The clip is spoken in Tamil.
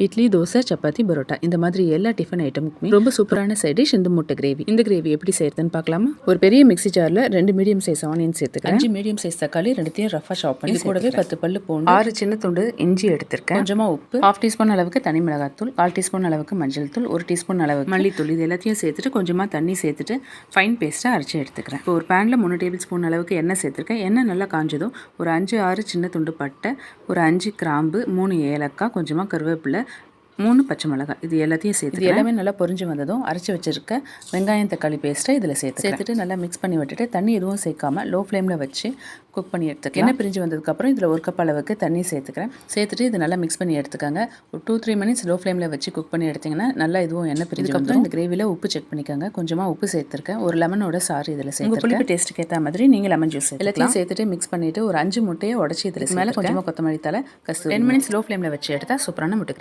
இட்லி, தோசை, சப்பாத்தி, பரோட்டா இந்த மாதிரி எல்லா டிஃபன் ஐட்டமுக்குமே ரொம்ப சூப்பரான சைட் டிஷ் இந்த முட்டை கிரேவி. இந்த கிரேவி எப்படி செய்யறதுன்னு பார்க்கலாமா? ஒரு பெரிய மிக்ஸி ஜார்ல 2 மீடியம் சைஸ் ஆனியன் சேர்த்துக்கிறேன். 5 மீடியம் சைஸ் தக்காளி ரெண்டுத்தையும் ரஃபா சாப் பண்ணி, கூடவே 10 பல்லு பூண்டு, 6 சின்ன துண்டு இஞ்சி எடுத்திருக்கேன். கொஞ்சமா உப்பு, 1/2 டீஸ்பூன் அளவுக்கு தனி மிளகாத்தூள், 1/4 டீஸ்பூன் அளவுக்கு மஞ்சள் தூள், 1 டீஸ்பூன் அளவுக்கு மல்லித்தூள், இது எல்லாத்தையும் சேர்த்துட்டு கொஞ்சமா தண்ணி சேர்த்துட்டு ஃபைன் பேஸ்ட்டா அரைச்சி எடுத்துக்கிறேன். இப்போ ஒரு பேன்ல 3 டேபிள் ஸ்பூன் அளவுக்கு எண்ணெய் சேர்த்துருக்கேன். எண்ணெய் நல்லா காஞ்சதும் ஒரு 5-6 சின்ன துண்டு பட்டை, ஒரு 5 கிராம்பு, 3 ஏலக்காய், கொஞ்சமா கருவேப்பிலை, 3 பச்சை மிளகாய், இது எல்லாத்தையும் சேர்த்து இது எல்லாமே நல்லா பொரிஞ்சு வந்ததும் அரைச்சி வச்சிருக்க வெங்காயம் தக்காளி பேஸ்ட்டை இதில் சேர்த்துட்டு நல்லா மிக்ஸ் பண்ணி விட்டுட்டு தண்ணி எதுவும் சேர்க்காம லோ ஃப்ளேமில் வச்சு குக் பண்ணி எடுத்துக்கலாம். எண்ணெய் பிரிஞ்சு வந்ததுக்கப்புறம் இதில் 1 கப் அளவுக்கு தண்ணி சேர்த்துக்கிறேன். சேர்த்துட்டு இது நல்லா மிக்ஸ் பண்ணி எடுத்துக்காங்க. ஒரு 2-3 மினிட்ஸ் லோ ஃப்ளேமில் வச்சு குக் பண்ணி எடுத்திங்கன்னா நல்லா இதுவும் எண்ணெய் பிரிஞ்சதுக்கப்புறம் இந்த கிரேவியில் உப்பு செக் பண்ணிக்கோங்க. கொஞ்சமாக உப்பு சேர்த்துருக்கேன். ஒரு லெமனோட சாறு இதில் சேர்த்து புளிப்பு டேஸ்ட்டுக்கு ஏற்ற மாதிரி நீங்கள் லெமன் ஜூஸ் எல்லாத்தையும் சேர்த்துட்டு மிக்ஸ் பண்ணிவிட்டு ஒரு 5 முட்டையை உடச்சி இதில் மேலே கொஞ்சமாக கொத்தமல்லி தலை, 10 மினிட்ஸ் லோ ஃப்ளேமில் வச்சு எடுத்தால் சூப்பரான முட்டை